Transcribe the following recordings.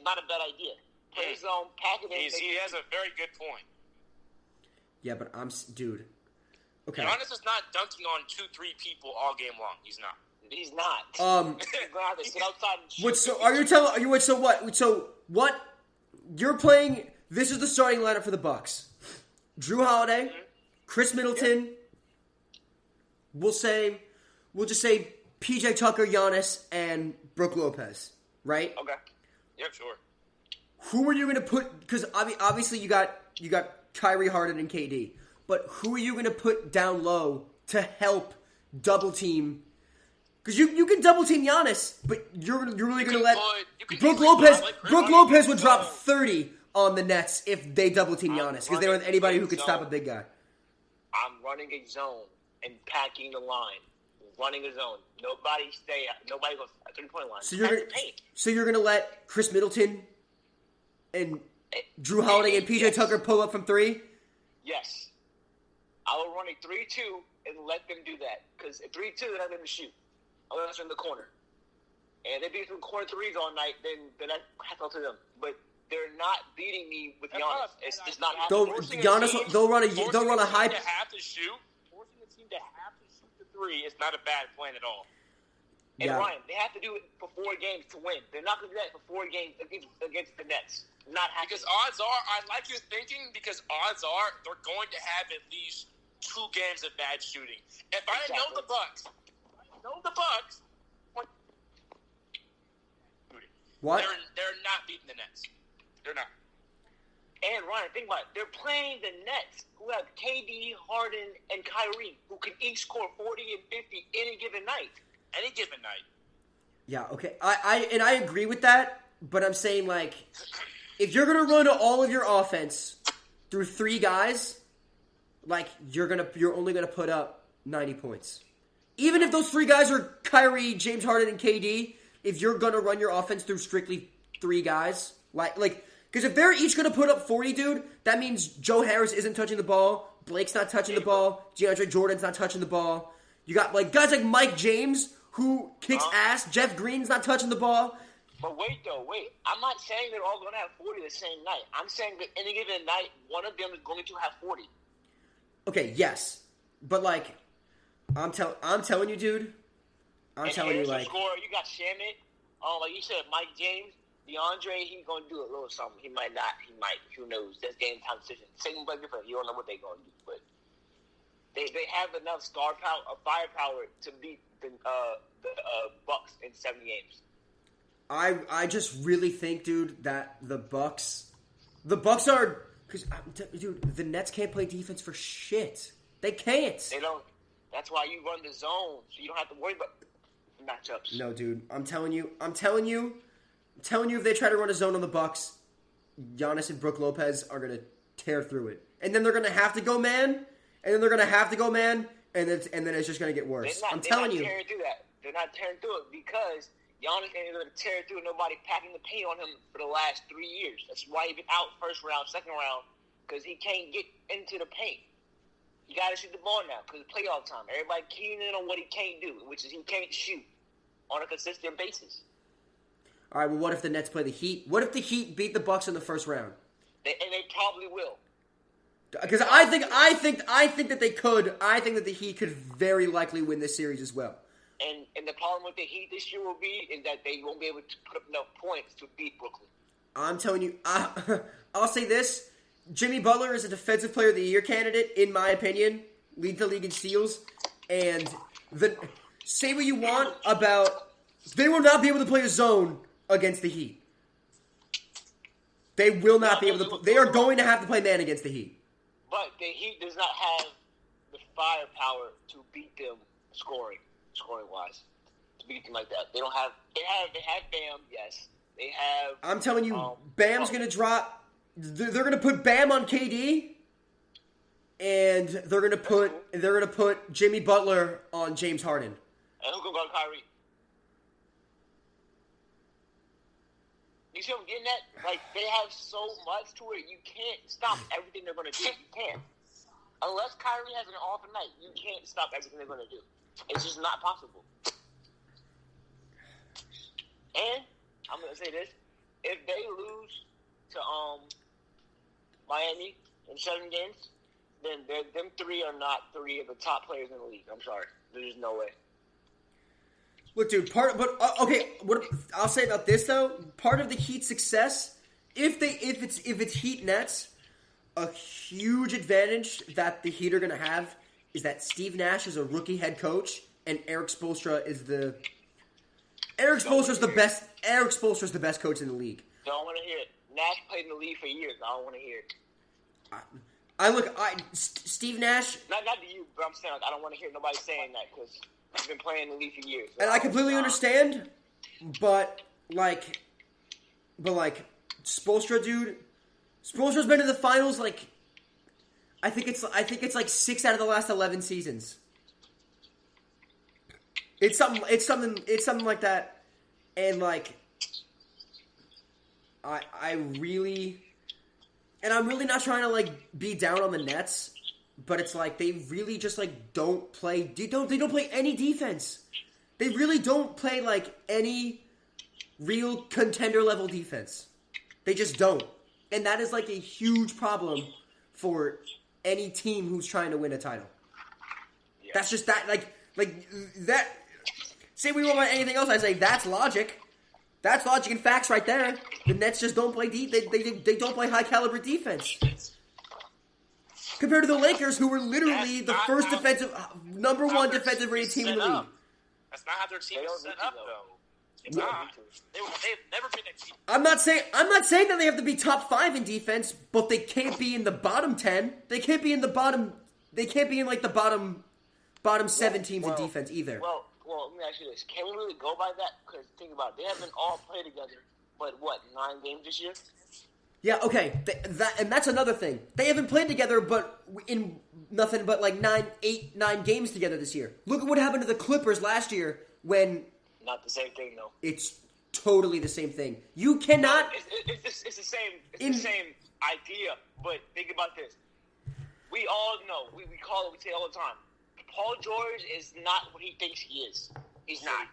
not a bad idea. Play zone, pack it in. He has a very good point. Yeah, but dude. Okay. Giannis is not dunking on 2-3 people all game long. He's not. He's not. He's going to have to sit outside and shoot. What? You're playing. This is the starting lineup for the Bucks. Drew Holiday, Chris Middleton. We'll just say PJ Tucker, Giannis, and Brook Lopez. Right? Okay. Yep, sure. Who are you going to put? Because obviously you got Kyrie, Harden, and KD. But who are you going to put down low to help double team? Because you can double team Giannis, but you're really going to let Brook Lopez. Brook Lopez would drop 30 on the Nets if they double team Giannis because they were anybody who could stop a big guy. I'm running a zone and packing the line. Running a zone. Nobody goes 3-point line. So you're gonna let Chris Middleton and Drew Holiday and PJ Tucker pull up from 3? Yes. I will run a 3-2 and let them do that. Because at 3-2, they're not going to shoot. Unless they're in the corner. And if they beat some corner threes all night, then that's up to them. But they're not beating me with Giannis. It's just not happening. They'll run a high. Forcing the team to have to shoot the 3 is not a bad plan at all. And Ryan, they have to do it for 4 games to win. They're not going to do that for 4 games against the Nets. Not happening. Because odds are, I like your thinking, because odds are they're going to have at least 2 games of bad shooting. If I know the Bucks, what? They're not beating the Nets. They're not. And Ryan, think about it. They're playing the Nets, who have KD, Harden, and Kyrie, who can each score 40 and 50 any given night. Any given night. Yeah, okay. I agree with that, but I'm saying, like, if you're going to run all of your offense through 3 guys, like, you're only going to put up 90 points. Even if those 3 guys are Kyrie, James Harden, and KD, if you're going to run your offense through strictly 3 guys, like, because if they're each going to put up 40, dude, that means Joe Harris isn't touching the ball, Blake's not touching the ball, DeAndre Jordan's not touching the ball. You got, like, guys like Mike James, who kicks ass. Jeff Green's not touching the ball. But wait. I'm not saying they're all going to have 40 the same night. I'm saying that any given night, one of them is going to have 40. Okay, yes. But, like, I'm telling you, dude. I'm telling you, like... Scorer, you got Shamit. Like you said, Mike James. DeAndre, he's going to do a little something. He might not. He might. Who knows? That's game time decision. Same with Blake Griffin. You don't know what they're going to do. But they have enough firepower to beat the Bucks in 7 games. I just really think, dude, that the Bucks are... Because, dude, the Nets can't play defense for shit. They can't. They don't. That's why you run the zone, so you don't have to worry about matchups. No, dude. I'm telling you, if they try to run a zone on the Bucks, Giannis and Brook Lopez are going to tear through it. And then they're going to have to go man, and then it's just going to get worse. I'm telling you. They're not tearing through that. They're not tearing through it because Giannis ain't going to tear through nobody packing the paint on him for the last 3 years. That's why he's been out first round, second round, because he can't get into the paint. You got to shoot the ball now because it's playoff time. Everybody keying in on what he can't do, which is he can't shoot on a consistent basis. All right, well, what if the Nets play the Heat? What if the Heat beat the Bucks in the first round? They probably will. Because I think that they could. I think that the Heat could very likely win this series as well. And the problem with the Heat this year will be is that they won't be able to put up enough points to beat Brooklyn. I'm telling you, I'll say this. Jimmy Butler is a Defensive Player of the Year candidate, in my opinion. Leads the league in steals. And say what you want about... They will not be able to play a zone against the Heat. They will not be able to... They are going to have to play man against the Heat. But the Heat does not have the firepower to beat them scoring-wise. To beat them like that. They don't have... They have Bam, yes. They have... I'm telling you, Bam's going to drop... They're going to put Bam on KD, and they're going to put Jimmy Butler on James Harden. And who can guard Kyrie? You see what I'm getting at? Like, they have so much to it, you can't stop everything they're going to do. You can't. Unless Kyrie has an off night, you can't stop everything they're going to do. It's just not possible. And I'm going to say this. if they lose to Miami in 7 games, then them 3 are not 3 of the top players in the league. I'm sorry, there's no way. Look, dude. Okay. What I'll say about this though, part of the Heat's success, if it's Heat Nets, a huge advantage that the Heat are going to have is that Steve Nash is a rookie head coach and Eric Spoelstra is the best. Eric Spoelstra is the best coach in the league. Don't want to hear it. Nash played in the league for years. I don't want to hear it. Steve Nash. Not to you, but I'm saying I don't want to hear nobody saying that because he's been playing in the league for years. So And I completely understand, but Spoelstra, dude. Spoelstra's been to the finals like I think it's like 6 out of the last 11 seasons. It's something like that, and like I'm really not trying to like be down on the Nets, but it's like they really just like don't play. They don't play any defense. They really don't play like any real contender level defense. They just don't, and that is like a huge problem for any team who's trying to win a title. Yeah. That's just that like that. Say we won't want anything else, I say that's logic. That's logic and facts right there. The Nets just don't play they don't play high caliber defense. Compared to the Lakers, who were literally the first number one defensive rated team in the league. That's not how their team is set up, though. It's not. They've never been a team. I'm not saying that they have to be top 5 in defense, but they can't be in the bottom 10. They can't be in the bottom. They can't be in like the bottom 7 teams in defense either. Well, let me ask you this: can we really go by that? Because think about it, they haven't all played together, but 9 games this year? Yeah, okay, and that's another thing. They haven't played together, but in nothing but like 9 games together this year. Look at what happened to the Clippers last year when. Not the same thing, though. It's totally the same thing. You cannot. No, it's the same. It's the same idea. But think about this. We all know. We call it. We say it all the time. Paul George is not what he thinks he is. He's not.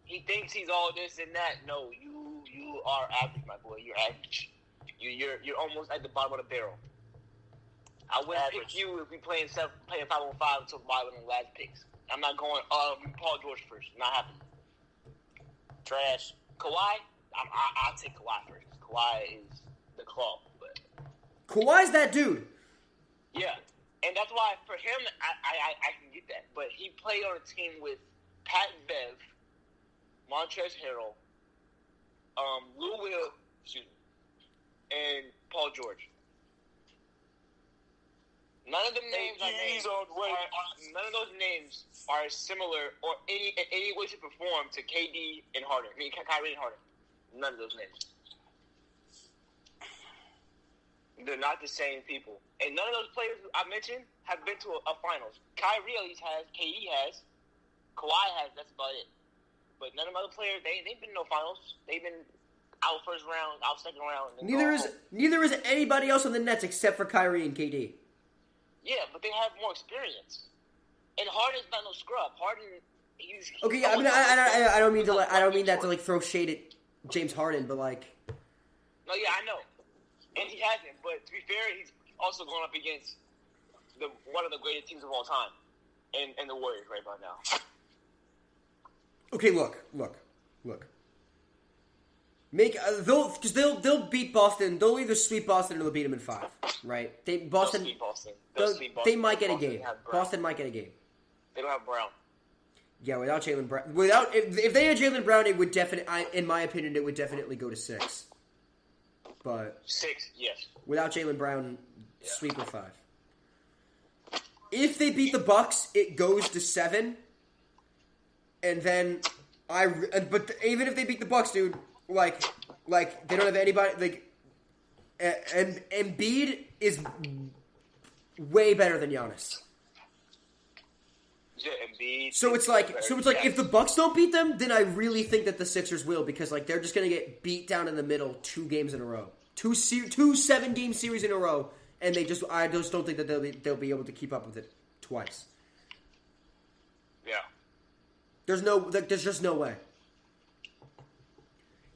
He thinks he's all this and that. No, you are average, my boy. You're average. You're almost at the bottom of the barrel. I wouldn't pick you if we playing 5-on-5 until Byron and last picks. I'm not going Paul George first. Not happening. Trash. Kawhi, I'll take Kawhi first. Kawhi is the claw. But Kawhi's that dude. Yeah. And that's why, for him, I can get that. But he played on a team with Pat Bev, Montrezl Harrell, Lou Will, and Paul George. None of them names none of those names are similar or in any way, shape, or form to KD and Harden. I mean, Kyrie and Harden. None of those names. They're not the same people. And none of those players I mentioned have been to a finals. Kyrie at least has. KD has. Kawhi has. That's about it. But none of the other players, they've been to no finals. They've been out first round, out second round. Neither is anybody else on the Nets except for Kyrie and KD. Yeah, but they have more experience. And Harden's not no scrub. Harden, he's okay. Yeah, I mean, I don't mean that to like throw shade at James Harden, but like. No, yeah, I know. And he hasn't, but to be fair, he's also going up against one of the greatest teams of all time, and the Warriors right about now. Okay, look. They'll beat Boston. They'll either sweep Boston or they'll beat them in 5, right? They'll sweep Boston. They might get a game. Boston might get a game. They don't have Brown. Yeah, without Jaylen Brown, if they had Jaylen Brown, it would definitely, in my opinion, it would definitely go to 6. But 6, yes. Without Jaylen Brown, sweep or 5. If they beat the Bucks, it goes to 7. And then but even if they beat the Bucks, dude, like they don't have anybody. Like, and Embiid is way better than Giannis. Yeah, Embiid. So it's like if the Bucks don't beat them, then I really think that the Sixers will, because like they're just gonna get beat down in the middle 2 games in a row, 2 7-game series in a row, and I just don't think that they'll be able to keep up with it twice. Yeah. There's just no way.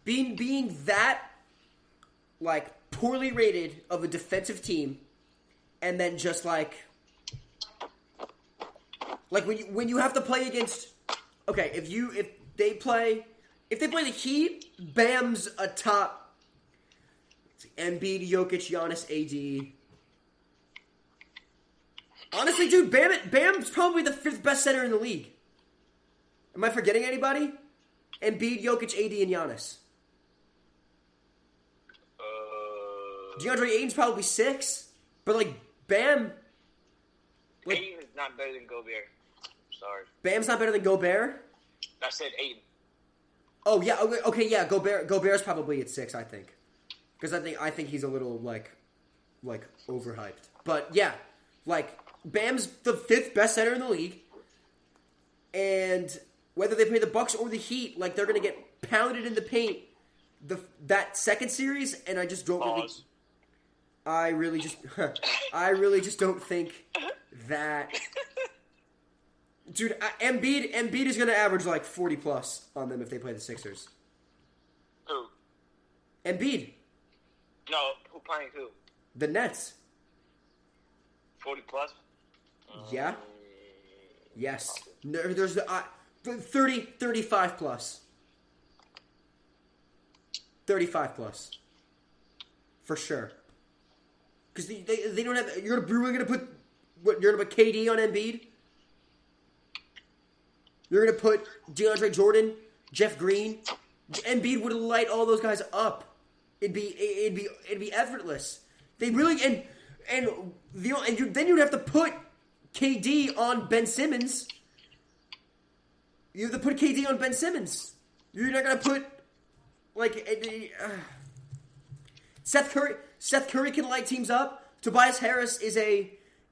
being that like poorly rated of a defensive team, and then just like when you have to play against, okay, if they play the Heat, Bam's a top. Embiid, Jokic, Giannis, AD. Honestly, dude, Bam's probably the 5th best center in the league. Am I forgetting anybody? Embiid, Jokic, AD, and Giannis. DeAndre Ayton's probably 6, but like Bam. Like, Ayton is not better than Gobert. Sorry. Bam's not better than Gobert? I said Ayton. Oh yeah, okay, yeah. Gobert's probably at 6, I think, because I think he's a little like overhyped. But yeah, like Bam's the 5th best center in the league, and whether they play the Bucks or the Heat, like they're gonna get pounded in the paint. That second series, and I just don't really. I really just don't think that. Dude, Embiid is going to average like 40 plus on them if they play the Sixers. Who? Embiid. No, who playing who? The Nets. 40 plus? Yeah. Yes. No, there's the 35 plus. 35 plus. For sure. Because they don't have... You're really going to put... What, you're going to put KD on Embiid? You're going to put DeAndre Jordan, Jeff Green. Embiid would light all those guys up. It'd be effortless. They really... then you'd have to put KD on Ben Simmons. You have to put KD on Ben Simmons. You're not going to put... Seth Curry can light teams up. Tobias Harris is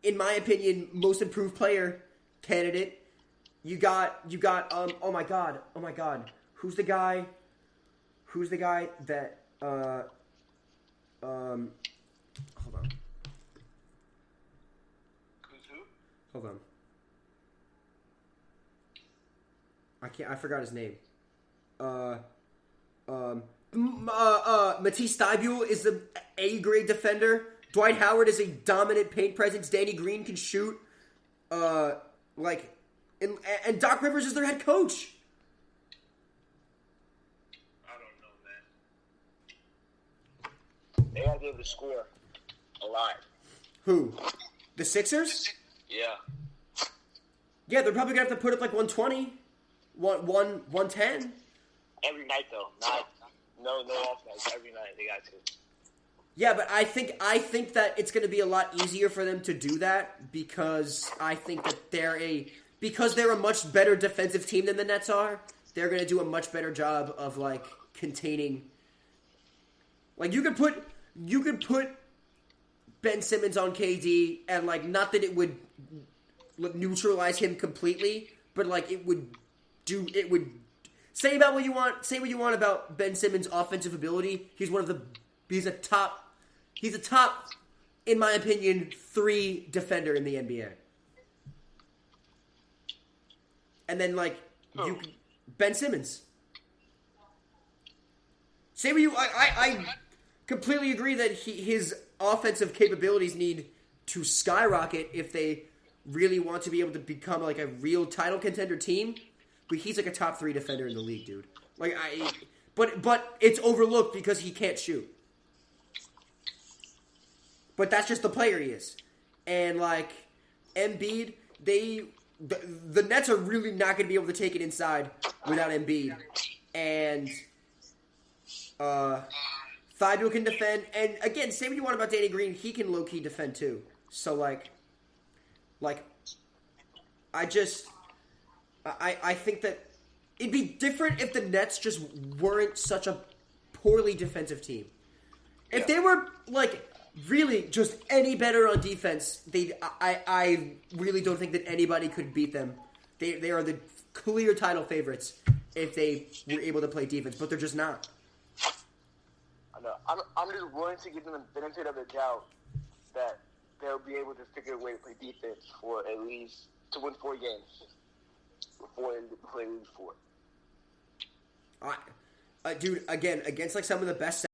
in my opinion, most improved player candidate. You got oh my god. Who's the guy that hold on. Hold on. I forgot his name. Matisse Thybulle is the A-grade defender. Dwight Howard is a dominant paint presence. Danny Green can shoot. And Doc Rivers is their head coach. I don't know, man. They gotta be able to score a lot. Who? The Sixers? Yeah. Yeah, they're probably gonna have to put up like 120, 110. Every night though, no off nights. Every night they got to. Yeah, but I think that it's going to be a lot easier for them to do that because I think that they're a much better defensive team than the Nets are. They're going to do a much better job of like containing. Like you could put Ben Simmons on KD and like not that it would neutralize him completely, but like it would say what you want about Ben Simmons' offensive ability. He's a top, in my opinion, 3 defender in the NBA. And then Ben Simmons. Say what you. I completely agree that his offensive capabilities need to skyrocket if they really want to be able to become like a real title contender team. But he's like a top 3 defender in the league, dude. But it's overlooked because he can't shoot. But that's just the player he is. And like Embiid, the Nets are really not going to be able to take it inside without Embiid. And Thybulle can defend. And again, say what you want about Danny Green, he can low key defend too. So like I think that it'd be different if the Nets just weren't such a poorly defensive team. If they were like really just any better on defense, I really don't think that anybody could beat them. They are the clear title favorites if they were able to play defense, but they're just not. I know. I'm just willing to give them the benefit of the doubt that they'll be able to figure a way to play defense for at least to win 4 games before they lose 4. Dude, again, against like some of the best